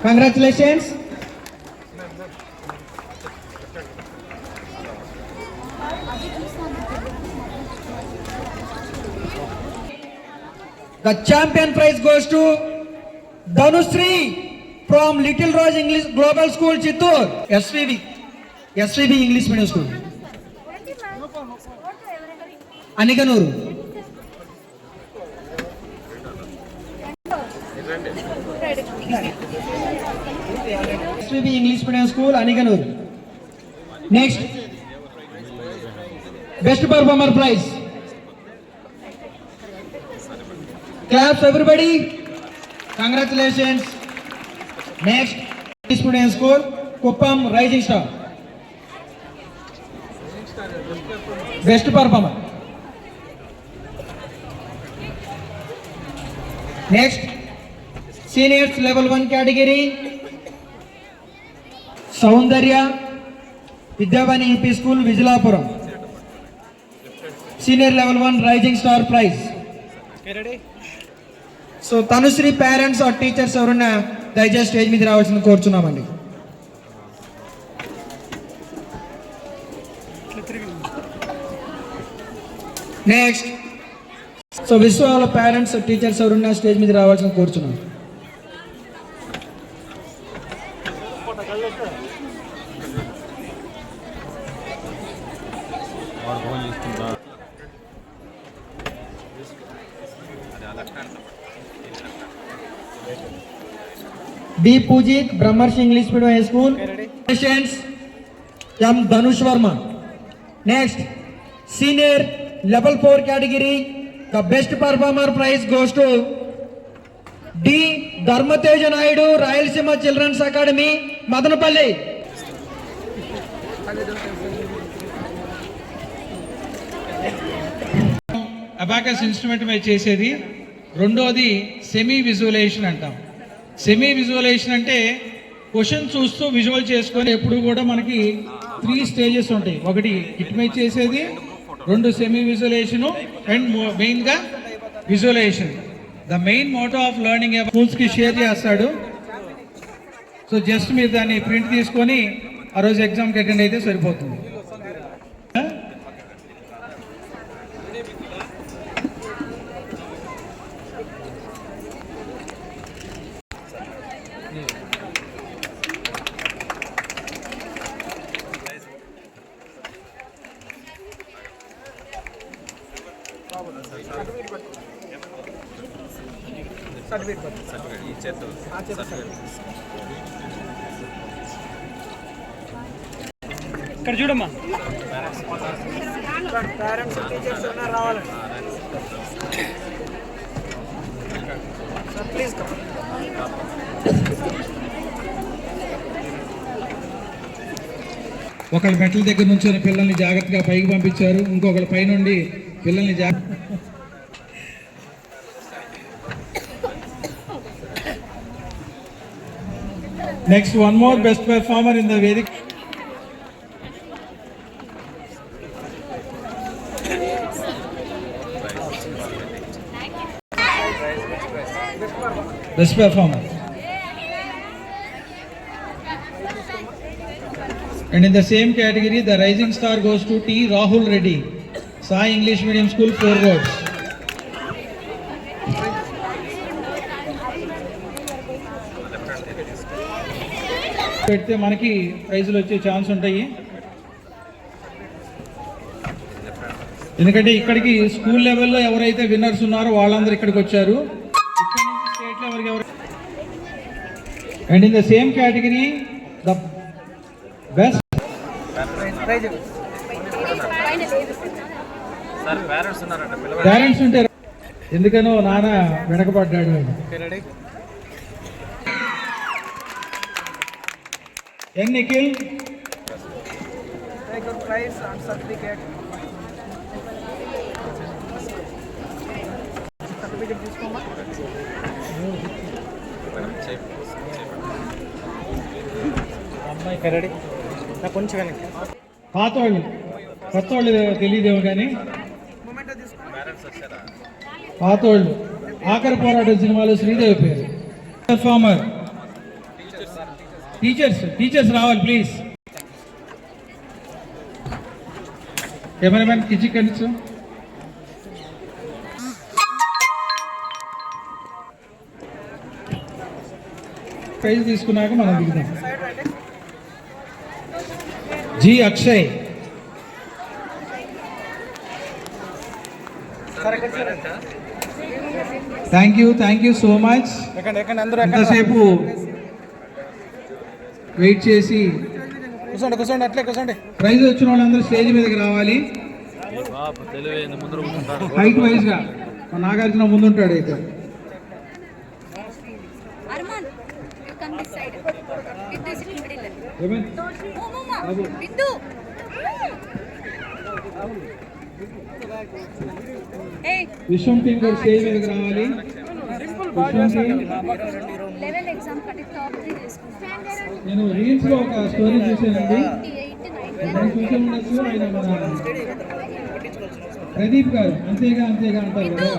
Congratulations. The champion prize goes to Dhanushree from Little Rose English Global School, Chittoor. SVB English Medium School. Aniganuru. SVB English Medium School, Aniganuru. Next, best performer prize. Claps everybody. Congratulations. Next, English Medium School, Kuppam Rising Star. Best performer. Next, seniors level 1 category, Soundarya Vidyavani EP School, Vizilapuram. Senior level 1 Rising Star prize. Ready? So Dhanushree parents or teachers ఎవరన్నా దయచేసి stage మీద రావాల్సింది కోరుచున్నామండి. Next, so విశ్వాల parents teachers ఎవరున్నా stage మీద రావాల్సిన కోరుచున్నాం. D Pujith Brahmarshi English medium high school. M Dhanush Varma. Next, senior level 4 category, the best performer prize goes to D. Dharmateja Naidu, Rayalaseema Children's Academy, Madanapalli. Abacus instrument మీద చేసేది. రెండోది సెమీ విజువలైజేషన్ అంటాం. Semi visualisation అంటే question చూస్తూ visual చేసుకొని ఎప్పుడు కూడా మనకి 3 స్టేజెస్ ఉంటాయి. ఒకటి ఇట్ మీద చేసేది, 2 సెమీ విజువలైజేషన్ అండ్ మెయిన్గా visualisation. The main motto of learning స్కూల్స్కి షేర్ చేస్తాడు. సో జస్ట్ మీరు దాన్ని ప్రింట్ తీసుకొని ఆ రోజు ఎగ్జామ్కి అటెండ్ అయితే సరిపోతుంది. ఇక్కడ చూడమ్మా, పేరెంట్స్ టీచర్స్ రావాలి సార్, ప్లీజ్ కమ్. ఒకళ్ళ మెట్ల దగ్గర నుంచి పిల్లల్ని జాగ్రత్తగా పైకి పంపించారు, ఇంకొకళ్ళ పై నుండి పిల్లల్ని next, one more best performer in the Vedic. Best performer. And in the same category, the rising star goes to T. Rahul Reddy, Sai English Medium School, 4 Roads. పెడితే మనకి ప్రైజులు వచ్చే ఛాన్స్ ఉంటాయి. ఎందుకంటే ఇక్కడికి స్కూల్ లెవెల్లో ఎవరైతే విన్నర్స్ ఉన్నారో వాళ్ళందరూ ఇక్కడికి వచ్చారు. స్టేట్ లెవెల్కి ఎవరు. And in the same category the best parents ఉంటారు. ఎందుకనో నాన్న వెనకబడ్డాడు. ఎన్ నిఖిల్, ప్రైజ్ అండ్ సర్టిఫికేట్. తీసుకోమా. అమ్మాయి కరడి నాకు కొంచెం వెనక్కి. పాత వాళ్ళు కొత్త వాళ్ళు తెలియదేమో కానీ పాత వాళ్ళు ఆఖరి పోరాటం సినిమాలో శ్రీదేవి పేరు పర్ఫార్మర్ టీచర్స్ రావాలి ప్లీజ్. కెమెరామెన్ కిచి కనిచ్చు. ప్రైజ్ తీసుకున్నాక మనం దిగుదాం. G Akshay. Thank you so much. ఎంతసేపు వెయిట్ చేసి కూర్చోండి అట్లే ప్రైజ్ వచ్చిన వాళ్ళందరూ స్టేజ్ మీదకి రావాలి. హైట్ వైజ్ గా నాగార్జున ముందుంటాడు. అయితే Arman, you come this side. With this in middle. ఏమైంది? Mama, Bindu. Hey, విశ్వం టీం కూడా స్టేజ్ మీదకి రావాలి. విశ్వం టీం. level exam కట్టి top 3 తీసుకున్నాను. నేను రీల్స్ లో ఒక స్టోరీ చూసానండి. 88 మనం చూసే ఉండొచ్చు. ఆయన మన ప్రదీప్ గారు అంతేగా అంటారు కదా.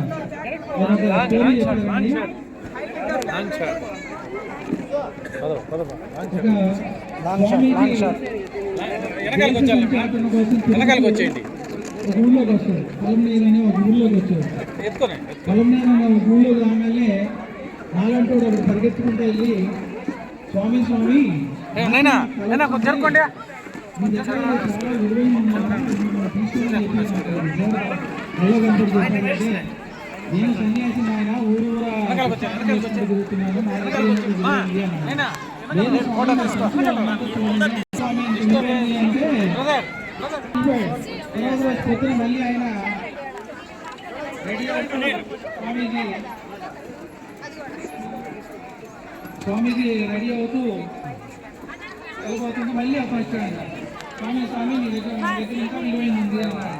ఆయన ఒక స్టోరీ చెప్పారండి. వెనకాలకి వచ్చేయండి. ఒక ఊళ్ళోకి వస్తాడు. పొలంనేరు అనే ఒక ఊళ్ళోకి వచ్చాడు. పొలంనేరు అనే ఒక ఊళ్ళోకి రాగానే నాలంటూ ఒకటి పరిగెత్తుకుంటూ వెళ్ళి స్వామి జరుపుకోండి. మీ దగ్గర చాలా విలువైన మిమ్మల్ని తీసుకుని చెప్పారంటే నేను సన్యాసి ఆయన ఊరూరా తిరుగుతున్నాను. నా దగ్గర ఏమీ విలువ ఉంది అన్నాడు. నేను స్వామి అంటే పొద్దున మళ్ళీ ఆయన రెడీ అవుతుంది. స్వామీజీ రెడీ అవుతూ వెళ్ళిపోతుంది. మళ్ళీ అప్పుడు వచ్చాడు. స్వామి మీ దగ్గర ఇంకా విలువైంది ఉంది అన్నాడు.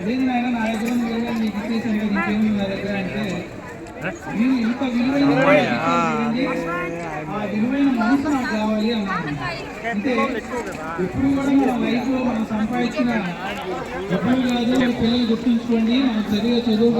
లేదు నాయన నా దగ్గర ఉంది కదా, మీకు ఇచ్చేసాను కదా, ఇంకేమి నా దగ్గర అంటే మీరు ఇంత విలువైన ఆ విలువైన మనసు నాకు కావాలి అన్నాడు. అంటే ఎప్పుడు కూడా మన లైఫ్లో మనం సంపాదించిన డబ్బులు కాదు, పిల్లలు గుర్తుంచుకోండి, మనం చదివే చదువు